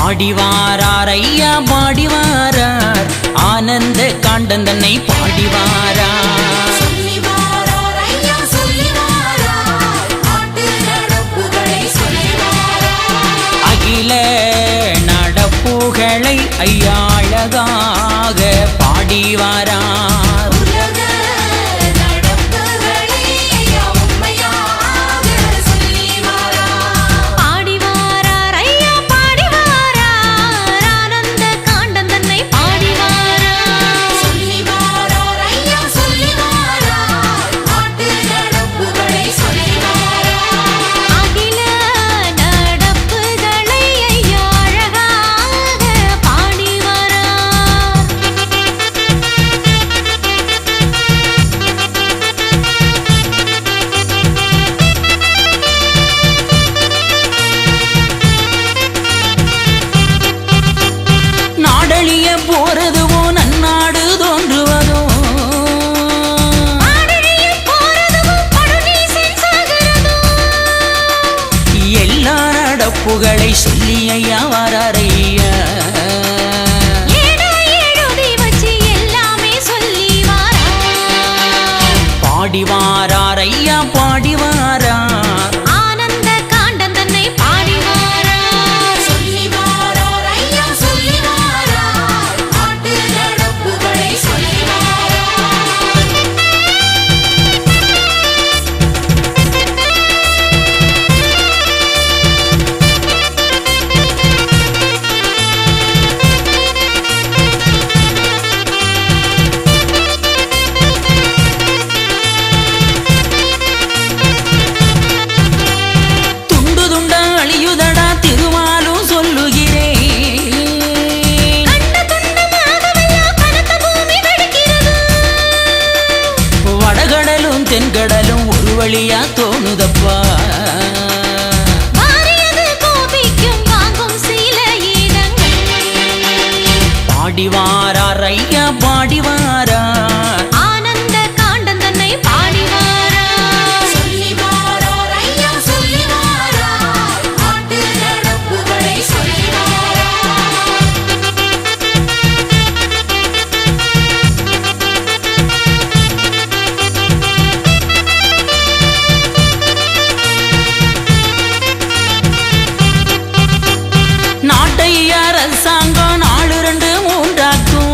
பாடிவாரார் ஐயா பாடிவாரார் ஆனந்த காண்டன் தன்னை பாடிவாரார் அகில நடப்புகளை ஐயா அழகாக பாடிவாரார் போறதுவோ நன்னாடு தோன்றுவதோ எல்லா நடப்புகளை சொல்லி ஐயா வாராரையா பாடிவாரார் ஐயா பாடிவாரார் ஆனந்த காண்டன் தன்னை பாடிவாரார் சொல்லிவாரார் ஐயா சொல்லிவாரார் ஆட்டு நடப்புகளை தென்கடலும் ஒரு வழியா தோணுதப்பா பாடிவாரார் ஐயா பாடிவாரார் ஆனந்த காண்டன் தன்னை பாடிவாரார் சொல்லிவாரார் ஐயா சொல்லிவாரார் ஆட்டு நடப்புகளை நாட்டை அரசாங்கம் 4-2-3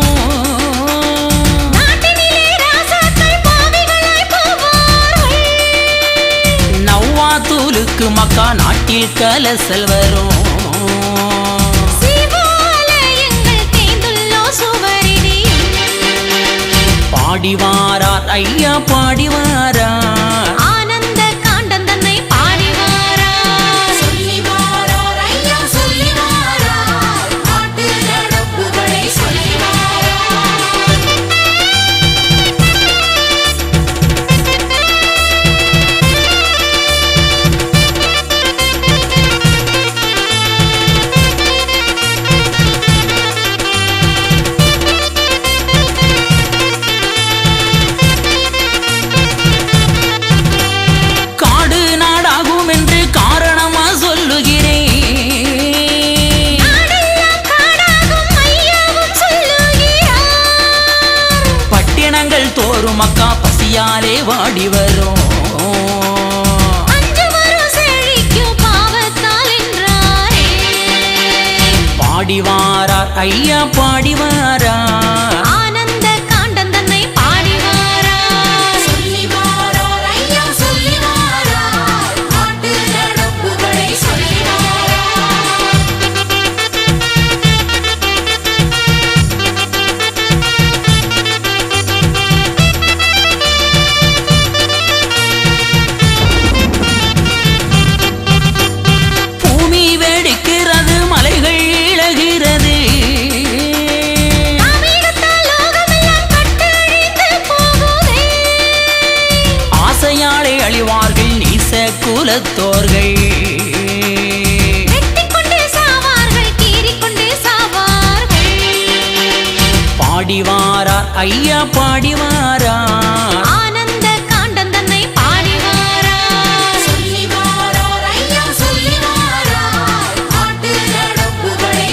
நவ்வாத்தூலுக்கு மக்கா நாட்டில் கலசல் வரும் பாடிவாரார் ஐயா பாடிவாரார் ஆனந்த காண்டன் தன்னை பாடிவாரார் சொல்லிவாரார் ஐயா சொல்லிவாரார் ஆட்டு நடப்புகளை தோறும் மக்கா பசியாலே வாடி வரும் பாடிவாரார் ஐயா பாடிவாரார் ஆனந்த காண்டன் தன்னை பாடிவாரார் சொல்லிவாரார் ஐயா சொல்லிவாரார் ஆட்டு நடப்புகளை சொல்லிவாரார் அழிவார்கள் நீச குலத்தோர்கள் பாடிவாரார் ஐயா பாடிவாரார் ஆனந்த காண்டன் தன்னை பாடிவாரார் சொல்லிவாரார் ஐயா சொல்லிவாரார் ஆட்டு நடப்புகளை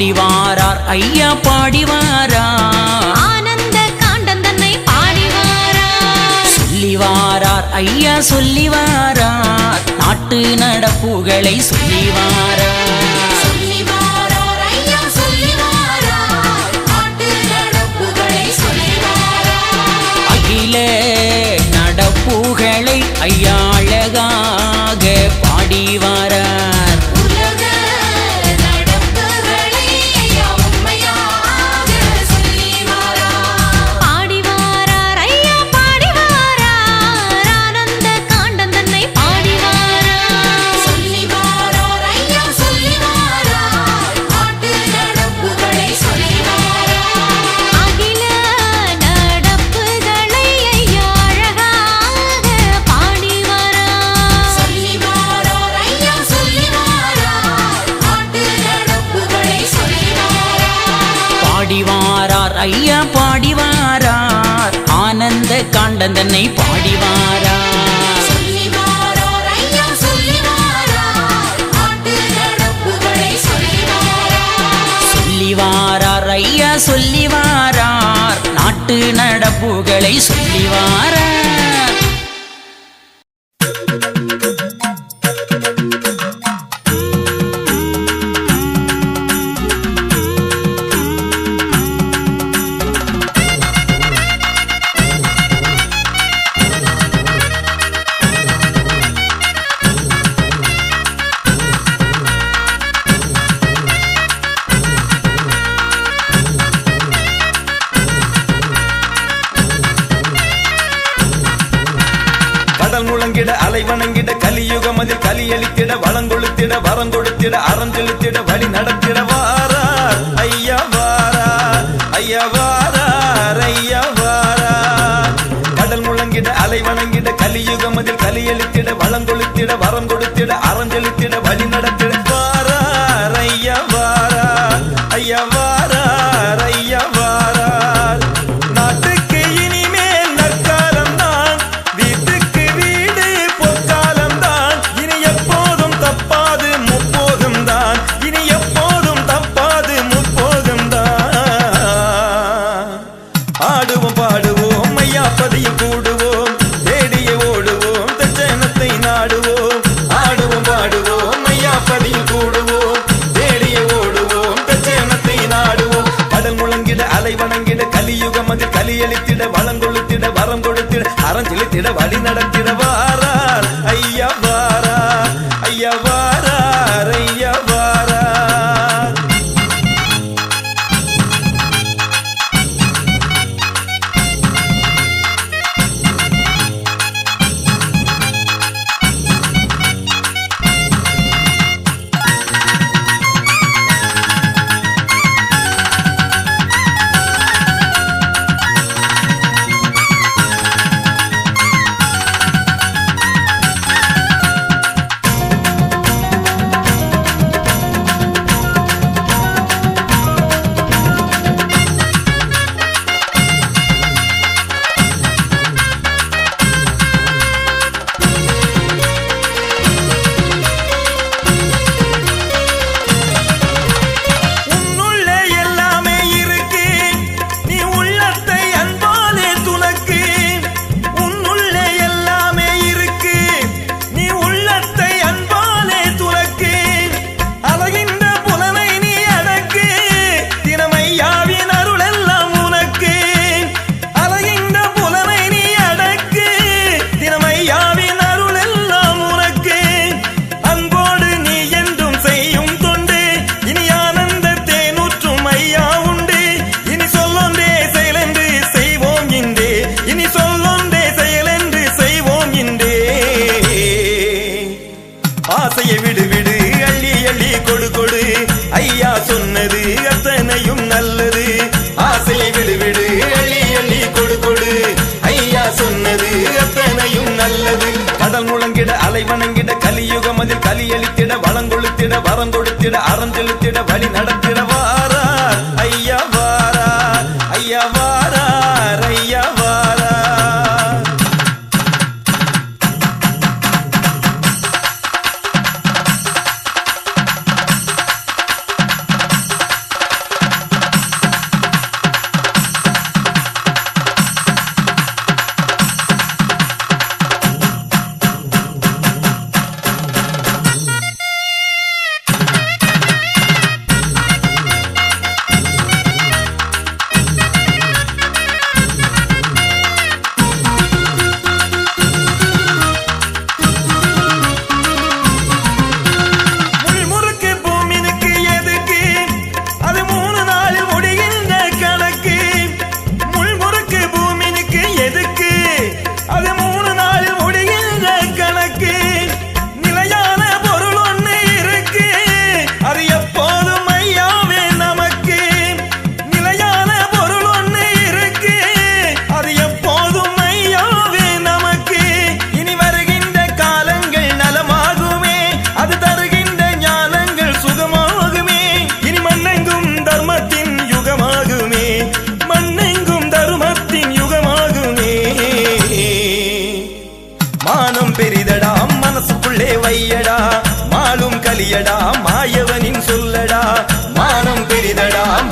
பாடிவாரார் ஐயா பாடிவாரார். ஆனந்த காண்டன் தன்னை பாடிவாரார். சொல்லிவாரார் ஐயா சொல்லிவாரார். நாட்டு நடப்புகளை சொல்லிவாரார். சொல்லிவாரார் ஐயா சொல்லிவாரார். நாட்டு நடப்புகளை சொல்லிவாரார். அகில நடப்புகளை ஐயா அழகாக பாடிவாரார். உலக நடப்புகளை ஐயா உண்மையாக சொல்லிவாரார். பாடிவாரார் ஐயா பாடிவாரார். ஆனந்த காண்டன் தன்னை பாடிவாரார். சொல்லிவாரார் ஐயா சொல்லிவாரார். நாட்டு நடப்புகளை சொல்லிவாரார். அகில நடப்புகளை ஐயா அழகாக பாடிவாரார். சொல்லிவாரார் ஐயா சொல்லிவாரார். நாட்டு நடப்புகளை சொல்லிவாரார். பாடிவாரார் ஐயா பாடிவாரார். ஆனந்த காண்டன் தன்னை பாடிவாரார். சொல்லிவாரார் ஐயா சொல்லிவாரார். நாட்டு நடப்புகளை சொல்லிவாரார். சொல்லிவாரார் ஐயா சொல்லிவாரார். நாட்டு நடப்புகளை சொல்லிவாரார். கடல் முழங்கிட அலை வணங்கிட கலியுகம் அதில் கலியளித்திட வளங்கொழுத்திட வரங்கொடுத்திட அறஞ்செலுத்திட வழி நடத்திட வாரார் ஐயா வாரார். ஐயா வாரார் ஐயா வாரார். கடல் முழங்கிட அலை வணங்கிட கலியுகம் அதில் கலியளித்திட வளங்கொழுத்திட வரங்கொடுத்திட அறஞ்செலுத்திட வழி நடத்திட வாரார் ஐயா வாரார். ஐயா வாரார் ஐயா வாரார். நாட்டுக்கு இனிமேல் நற்காலம் தான், வீட்டுக்கு வீடு பொற்காலம் தான். இனி எப்போதும் தப்பாது முப்போதும் தான், இனி எப்போதும் தப்பாது முப்போதும் தான். ஆடுவோம் பாடுவோம் ஐயா பதியில் கூடுவோம், தேடியே ஓடுவோம் தச்சனத்தை நாடுவோம். ஆடுவோம் பாடுவோம் ஐயா பதியில் கூடுவோம், தேடியே ஓடுவோம் தச்சனத்தை நாடுவோம். கடல் முழங்கிட அலை வணங்கிட கலியுகம் அதில் கலியளித்திட வளங்கொழுத்திட வரம் கொடுத்திட அறஞ்செலுத்திட வழி நடத்திட வாரார் ஐயா வாரார். ஐயா வாரார் ஐயா வாரார். உன்னுள்ளே எல்லாமே இருக்கு, நீ உள்ளத்தை அன்பாலே துணக்கு. உன்னுள்ளே எல்லாமே இருக்கு, நீ உள்ளத்தை அன்பாலே துணக்கு. அழகின்ற புலனை நீ அடக்கு, தினமையாவின் அருள் எல்லாம் உனக்கு. அழகின்ற புலனை நீ அடக்கு, தினமையாவின் அருள் எல்லாம் உனக்கு. அன்போடு நீ என்றும் செய்யும் தொண்டு, இனி ஆனந்த தேனூற்றும் ஐயா உண்டு. இனி சொல்லொன்றே செயலென்று செய்வோம் இன்றே, இனி சொல்லொன்றே செயலென்று செய்வோம் இன்றே. ஆசையை விடு விடு அள்ளி அள்ளி கொடு கொடு, ஐயா சொன்னது அத்தனையும் நல்லது. ஆசையை விடு விடு அள்ளி அள்ளி கொடு கொடு, ஐயா சொன்னது அத்தனையும் நல்லது. கடல் முழங்கிட அலை வணங்கிட கலியுகம் அதில் கலியளித்திட வளங்கொழுத்திட வரங்கொடுத்திட அறஞ்செலுத்திட வழி நடத்திட வாரார் ஐயா வாரார். ஐயா வாரார் ஐயா வாரார்.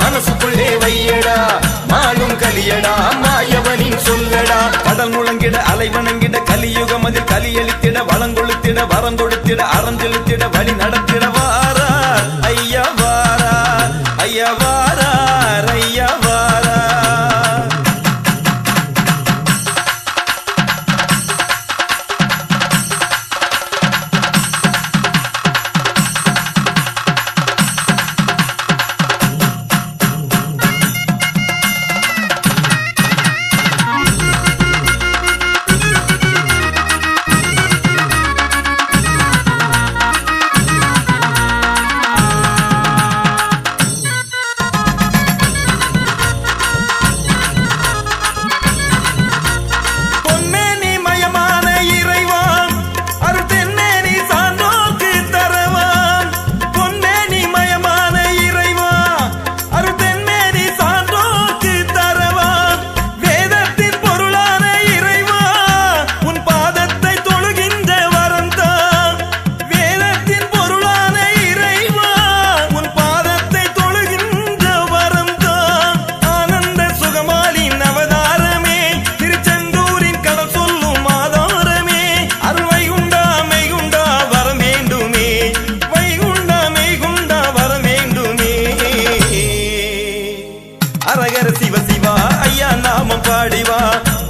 மனசுக்குள்ளே வையடா மாளும் கலியடா மாயவனின் சொல்லடா கடல் முழங்கிட அலை வணங்கிட கலியுகம் அதில் கலியளித்திட வளங்கொழுத்திட வரம் கொடுத்திட அறஞ்செலுத்திட வழி நடத்திட வாரார் ஐயா வாரார் ஐயா வாரார் ஐயா வாரார் அரகர சிவ சிவா ஐயா நாமம் பாடிவா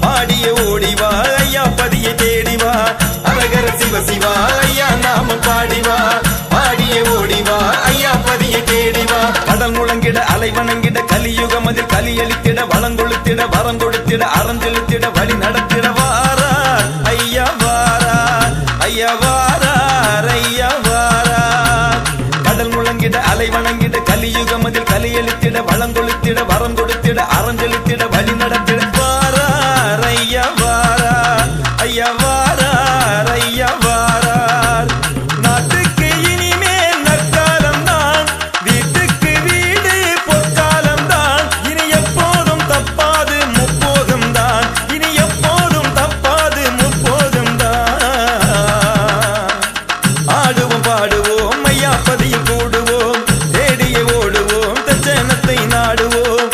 பாடிய ஓடிவா ஐயா பதியை தேடிவா அரகர சிவ சிவா ஐயா நாமம் பாடிவா பாடிய ஓடிவா ஐயா பதியை தேடிவா கடல் முழங்கிட அலை வணங்கிட கலியுகம் அதில் கலியளித்திட வளங்கொழுத்திட வரம் கொடுத்திட அறஞ்செலுத்திட வழி நடத்திட வாரார் ஐயா வாரார் ஐயா வாரார் ஐயா வாரார் கடல் முழங்கிட அலை வணங்கிட கலியுகம் அதில் கலியளித்திட வளங்கொழுத்திட வரம் கொடுத்திட அறஞ்செலுத்திட வழி நடத்திட வாரார் ஐயா வாரார் ஐயா வாரார் ஐயா வாரார் நாட்டுக்கு இனிமேல் நற்காலம் தான் வீட்டுக்கு வீடு பொற்காலம் தான் இனி எப்போதும் தப்பாது முப்போதும் தான் இனி எப்போதும் தப்பாது முப்போதும் தான் ஆடுவோம் பாடுவோம் ஐயா பதியில் கூடுவோம் தேடிய ஓடுவோம் தச்சனத்தை நாடுவோம்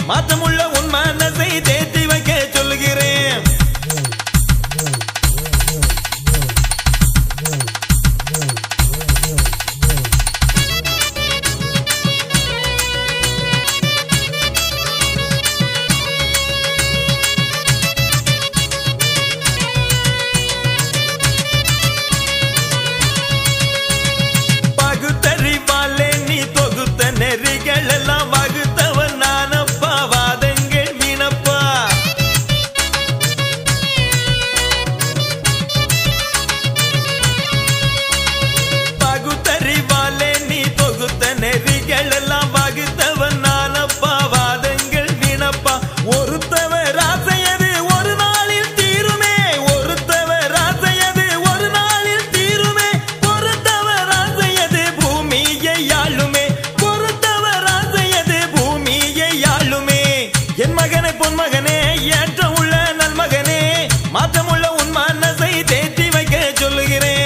மாற்றமுள்ள உன் மனசை தேற்றி வைக்க சொல்லுகிறேன். பகுத்தறிவாலே நீ தொகுத்த நெறிகள் எல்லாம் வகுத்தவன் நானப்பா, வாதங்கள் வீணப்பா. பகுத்தறிவாலே நீ தொகுத்த நெறிகள் எல்லாம் வகுத்தவன் நானப்பா, வாதங்கள் வீணப்பா. ஒருத்தவர் ஆசையது ஒரு நாளில் தீருமே, ஒருத்தவர் ஆசையது ஒரு நாளில் தீருமே, பொறுத்தவர் ஆசையது பூமியை ஆளுமே, பொறுத்தவர் ஆசையது பூமியை ஆளுமே. என் மகனே பொன் மகனே ஏற்ற உள்ள நல்மகனே, மாற்றமுள்ள உன் மனசை தேற்றி வைக்க சொல்லுகிறேன்.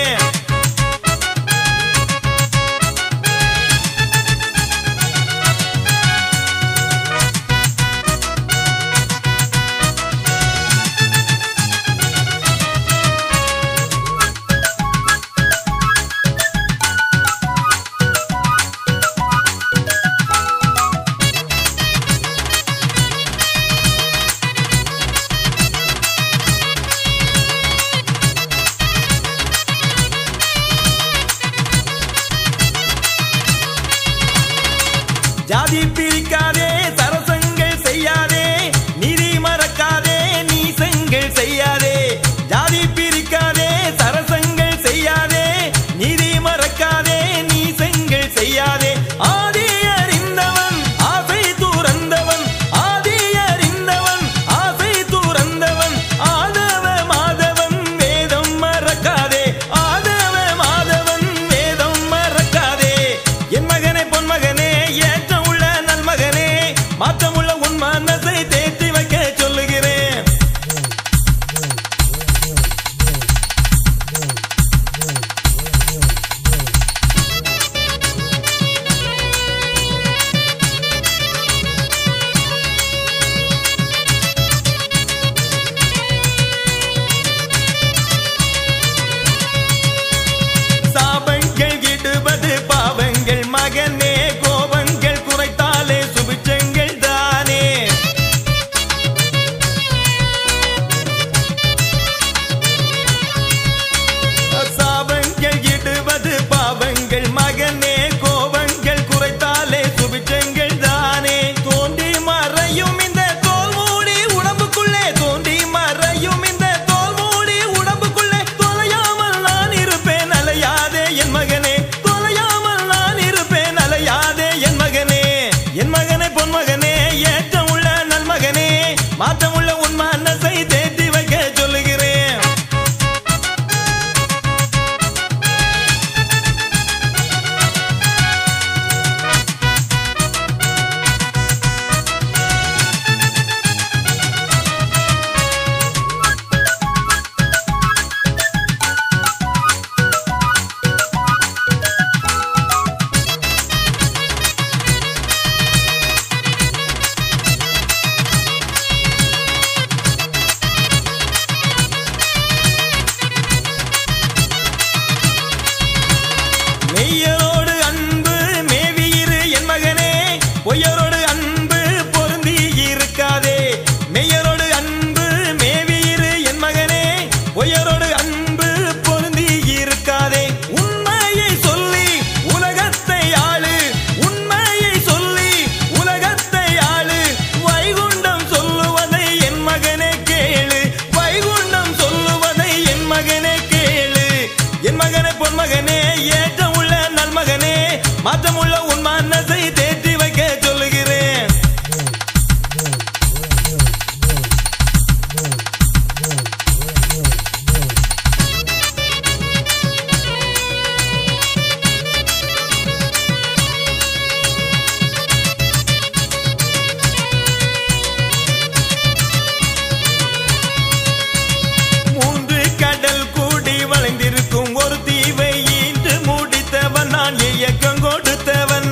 ஜாதி பிரிக்காதே, சரசங்கள் செய்யாதே, நீதி மறக்காதே, நீசங்கள் செய்யாதே. ஜாதி பிரிக்காதே, சரசங்கள் செய்யாதே, நீதி மறக்காதே, நீசங்கள் செய்யாதே. ஆதி அறிந்தவன் ஆசை துறந்தவன், ஆதி அறிந்தவன் ஆசை துறந்தவன், ஆதவ மாதவன் வேதம் மறக்காதே, ஆதவ மாதவன் வேதம் மறக்காதே. என் மகனே பொன் மகனே ஏற்ற நல்மகனே, மாற்றமுள்ள உன் மனசை தேற்றி வைக்க சொல்லுகிறேன். சாபங்கள் இடுவது பாவங்கள் மகனே, கோபங்கள் குறைத்தாலே சுபிச்சங்கள் தானே. சாபங்கள் இடுவது பாவங்கள் மகனே, கோபங்கள் குறைத்தாலே சுபிச்சங்கள் தானே. தோண்டி மறையும் இந்த தோல் மூடி உடம்புக்குள்ளே, தோண்டி மறையும் இந்த தோல் மூடி உடம்புக்குள்ளே, தொலையாமல் நான் இருப்பேன் அலையாதே என் மகனே, தொலையாமல் நான் இருப்பேன் அலையாதே என் மகனே. என் மகனே பொன் மகனே ஏற்ற உள்ள நல்மகனே, மாற்றமுள்ள உன் மனசை தேற்றி வைக்க சொல்லுகிறேன். மெய்யரோடு அன்பு மேவியிரு என் மகனே, பொய்யரோடு அன்பு பொருந்தி இருக்காதே. மெய்யரோடு அன்பு மேவியிரு என் மகனே, பொய்யரோடு அன்பு பொருந்தி இருக்காதே. உண்மையை சொல்லி உலகத்தை ஆளு, உண்மையை சொல்லி உலகத்தை ஆளு, வைகுண்டம் சொல்லுவதை என் மகனே கேளு, வைகுண்டம் சொல்லுவதை என் மகனே கேளு. என் மகனே பொன் மகனே ஏற்ற உள்ள நல்மகனே, மாற்றமுள்ள உன் மனசை தேற்றி வைக்க சொல்லுகிறேன். இயக்கம் கொடுத்தவன்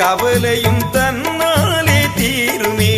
கவலையும் தன்னாலே தீருமே.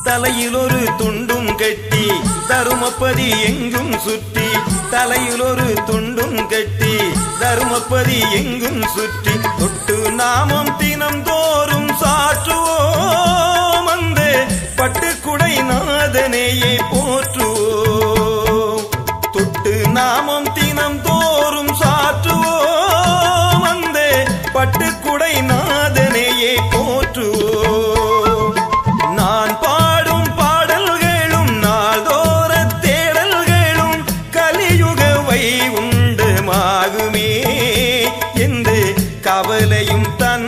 தலையில் ஒரு துண்டும் கட்டி தருமப்பதி எங்கும் சுற்றி, தலையில் ஒரு துண்டும் கட்டி தருமப்பதி எங்கும் சுற்றி, தொட்டு நாமம் தினம் தோறும் சாற்றுவோம், அந்த பட்டுக்குடை நாதனையே போற்றுவோம். தொட்டு நாமம் தினம் தோறும் சாற்றுவோம், அந்த பட்டுக்குடை நாதனையே போற்றுவோம். நான் பாடும் பாடல்களும் நாள்தோற தேடல்களும் கலியுகவை உண்டுமாகுமே என்று கவலையும் தன்